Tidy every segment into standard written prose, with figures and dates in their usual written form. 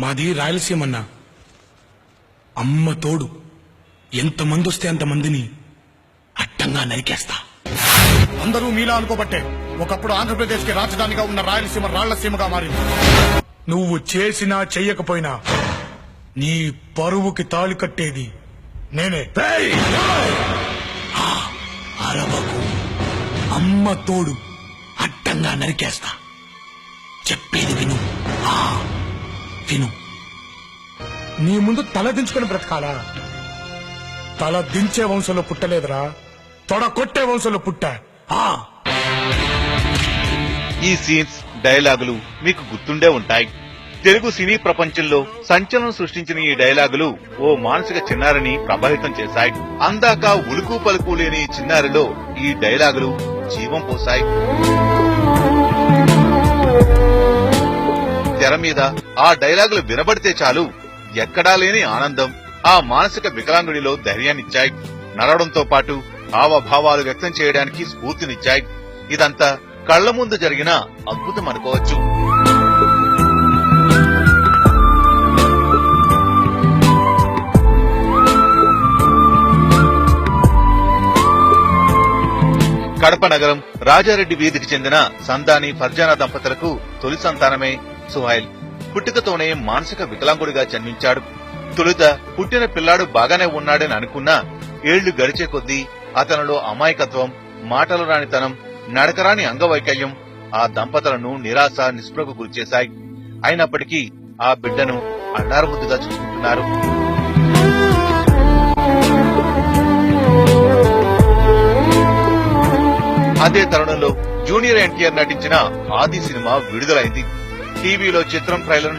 మాది రాయలసీమన్నా. అమ్మ తోడు, ఎంతమంది వస్తే అంతమందిని అడ్డంగా నరికేస్తా. అందరూ మీలా అనుకోబట్టే ఒకప్పుడు ఆంధ్రప్రదేశ్ కి రాజధానిగా ఉన్న రాయలసీమ రాళ్లసీమగా మారింది. నువ్వు చేసినా చెయ్యకపోయినా నీ పరువుకి తాళి కట్టేది నేనే. అరవకు, అమ్మ తోడు, అడ్డంగా నరికేస్తా. చెప్పేది విను, విను. నీ ముందు తల దించుకుని బ్రతకాలా? తల దించే వంశంలో పుట్టలేదురా, తొడ కొట్టే వంశంలో పుట్టా. ఈ సీన్స్, డైలాగులు మీకు గుర్తుండే ఉంటాయి. తెలుగు సినీ ప్రపంచంలో సంచలనం సృష్టించిన ఈ డైలాగులు ఓ మానసిక చిన్నారిని ప్రభావితం చేశాయి. అందాక ఉలుకు పలుకు లేని చిన్నారిలో ఈ డైలాగులు జీవం పోశాయి. తెర మీద ఆ డైలాగులు వినబడితే చాలు, ఎక్కడా లేని ఆనందం ఆ మానసిక వికలాంగుడిలో ధైర్యాన్నిచ్చాయి. నడవడంతో పాటు హావభావాలు వ్యక్తం చేయడానికి స్ఫూర్తినిచ్చాయి. ఇదంతా కళ్ల ముందు జరిగిన అద్భుతం అనుకోవచ్చు. కడప నగరం రాజారెడ్డి వీధికి చెందిన సందాని ఫర్జానా దంపతులకు తొలి సంతానమే సుహైల్. పుట్టుకతోనే మానసిక వికలాంగుడిగా జన్మించాడు. తొలుత పుట్టిన పిల్లాడు బాగానే ఉన్నాడని అనుకున్నా ఏళ్లు గడిచే కొద్దీ అతనిలో అమాయకత్వం, మాటలు రానితనం, నడకరాని అంగవైకల్యం ఆ దంపతులను నిరాశ, నిస్పృహకు గురిచేశాయి. అయినప్పటికీ ఆ బిడ్డను అన్నారముద్దుగా చూసుకుంటున్నారు. అదే తరుణంలో జూనియర్ ఎన్టీఆర్ నటించిన ఆది సినిమా విడుదలైంది. టీవీలో చిత్రం ట్రైలర్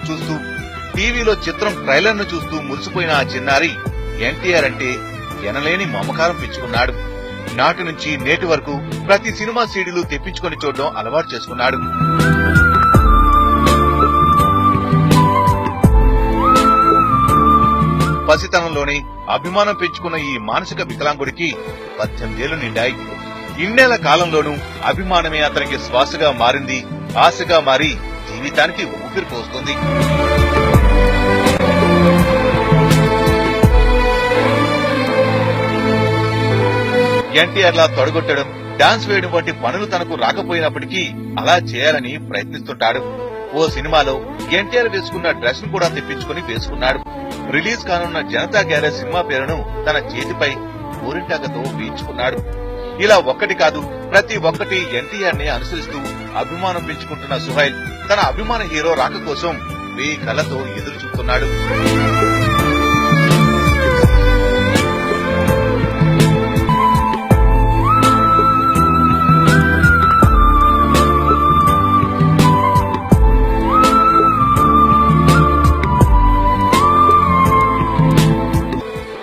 ను చూస్తూ మురిసిపోయిన ఆ చిన్నారి ఎన్టీఆర్ అంటే ఎనలేని మమకారం పెంచుకున్నాడు. నాటి నుంచి నేటి వరకు ప్రతి సినిమా సీడీలు తెప్పించుకొని చూడడం అలవాటు చేసుకున్నాడు. పసితనంలోనే అభిమానం పెంచుకున్న ఈ మానసిక వికలాంగుడికి 18 ఏళ్లు నిండాయి. ఇన్నేళ్ల కాలంలోనూ అభిమానమే అతనికి శ్వాసగా మారింది, ఆశగా మారి జీవితానికి ఊపిరి పోస్తుంది. ఎన్టీఆర్ లా తొడగొట్టడం, డాన్స్ వేయడం వంటి పనులు తనకు రాకపోయినప్పటికీ అలా చేయాలని ప్రయత్నిస్తుంటాడు. ఓ సినిమాలో ఎన్టీఆర్ వేసుకున్న డ్రెస్ ను కూడా తెప్పించుకుని వేసుకున్నాడు. రిలీజ్ కానున్న జనతా గ్యారేజ్ సినిమా పేరును తన చేతిపై గోరింటాకతో వేయించుకున్నాడు. ఇలా ఒక్కటి కాదు, ప్రతి ఒక్కటి ఎన్టీఆర్ ని అనుసరిస్తూ అభిమానం పెంచుకుంటున్న సుహైల్ తన అభిమాన హీరో రాక కోసం 1000 కళ్లతో ఎదురు చూస్తున్నాడు.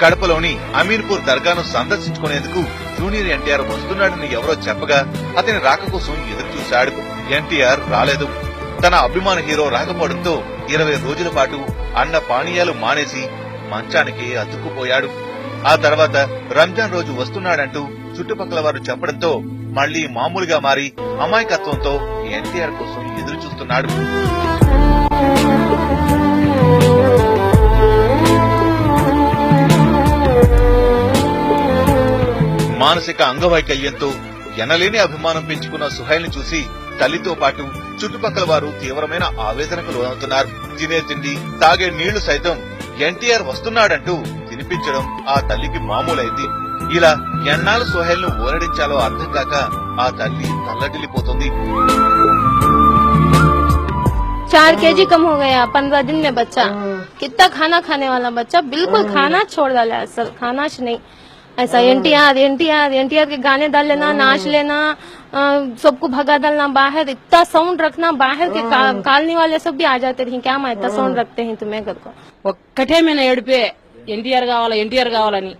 కడపలోని అమీర్పూర్ దర్గాను సందర్శించుకునేందుకు జూనియర్ ఎన్టీఆర్ వస్తున్నాడని ఎవరో చెప్పగా అతని రాక కోసం ఎదురు చూశాడు. ఎన్టీఆర్ రాలేదు. తన అభిమాన హీరో రాకపోవడంతో 20 రోజుల పాటు అన్న పానీయాలు మానేసి మంచానికి అతుక్కుపోయాడు. ఆ తర్వాత రంజాన్ రోజు వస్తున్నాడంటూ చుట్టుపక్కల వారు చెప్పడంతో మళ్లీ మామూలుగా మారి అమాయకత్వంతో ఎన్టీఆర్ కోసం ఎదురు చూస్తున్నాడు. మానసిక అంగవైకల్యంతో ఎనలేని అభిమానం పెంచుకున్న సుహైల్ ని చూసి తల్లితో పాటు చుట్టుపక్కల వారు తీవ్రమైన ఆవేదనకు లోనవుతున్నారు. తినే తిండి, తాగే నీళ్లు సైతం ఎన్టీఆర్ వస్తున్నాడంటూ తినిపించడం ఆ తల్లికి మామూలైంది. ఇలా ఎన్నాళ్ళు సుహైల్ ను ఓరడించాలో అర్థం కాక ఆ తల్లి తల్లడిల్లిపోతుంది. 4 kg कम हो गया 15 दिन में बच्चा. कितना खाना खाने वाला बच्चा, बिल्कुल खाना छोड़ डाला सर, खाना नहीं ऐसा. एनटीआर के गाने डाल लेना, नाच लेना, सबको भगा डालना बाहर, इतना साउंड रखना, बाहर के कॉलोनी वाले सब भी आ जाते थे, क्या मैं इतना साउंड रखते हैं तुम्हें घर को. ఒక్కటే మీద ఏడిపే ఎన్టీఆర్ కావాలని.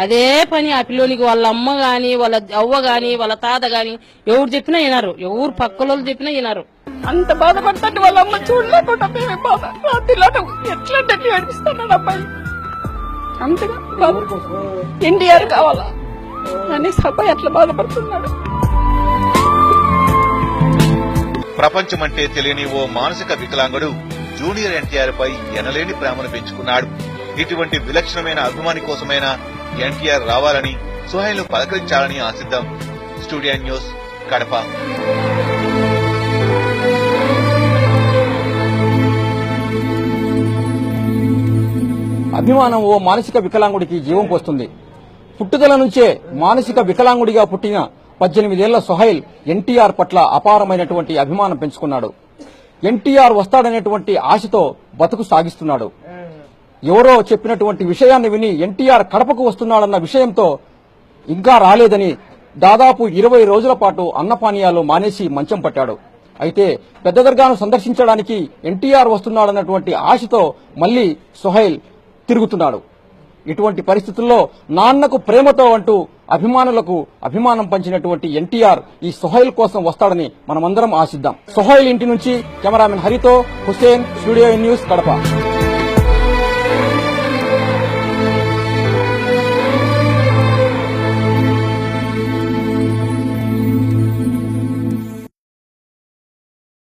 అదే పని ఆ పిల్లోనికి వాళ్ళ అమ్మ గాని, వాళ్ళ అవ్వ గాని, వాళ్ళ తాత గాని ఎవరు చెప్పినా వినరు, ఎవరు పక్కల చెప్పినా వినరు. అంత బాధపడతాడు వాళ్ళ అమ్మ చూడలేకుండా మేమే బాధ రాత్రిలో ఎట్లా ఏడిపిస్తున్నాడు అబ్బాయి. అంతగా ఎన్టీఆర్ కావాలా అని అబ్బాయి అట్లా బాధపడుతున్నాడు. ప్రపంచమంటే తెలియని ఓ మానసిక వికలాంగుడు జూనియర్ ఎన్టీఆర్ పై ఎనలేని ప్రేమను పెంచుకున్నాడు. ఇటువంటి విలక్షణమైన అభిమాని కోసమైనా ఎన్టీఆర్ రావాలని, సుహైల్ ను పలకరించాలని ఆశిద్దాం. Studio news, Kadapa. అభిమానం ఓ మానసిక వికలాంగుడికి జీవం పోస్తుంది. పుట్టుదల నుంచే మానసిక వికలాంగుడిగా పుట్టిన 18 ఏళ్ల సుహైల్ ఎన్టీఆర్ పట్ల అపారమైనటువంటి అభిమానం పెంచుకున్నాడు. ఎన్టీఆర్ వస్తాడనేటువంటి ఆశతో బతుకు సాగిస్తున్నాడు. ఎవరో చెప్పినటువంటి విషయాన్ని విని ఎన్టీఆర్ కడపకు వస్తున్నాడన్న విషయంతో ఇంకా రాలేదని దాదాపు 20 రోజుల పాటు అన్నపానీయాలు మానేసి మంచం పట్టాడు. అయితే పెద్ద దర్గాను సందర్శించడానికి ఎన్టీఆర్ వస్తున్నాడన్నటువంటి ఆశతో మళ్లీ సుహైల్ తిరుగుతున్నాడు. ఇటువంటి పరిస్థితుల్లో నాన్నకు ప్రేమతో అంటూ అభిమానులకు అభిమానం పంచినటువంటి ఎన్టీఆర్ ఈ సుహైల్ కోసం వస్తాడని మనమందరం ఆశిద్దాం. సుహైల్ ఇంటి నుంచి కెమెరామెన్ హరితో హుసేన్, స్టూడియో న్యూస్, కడప.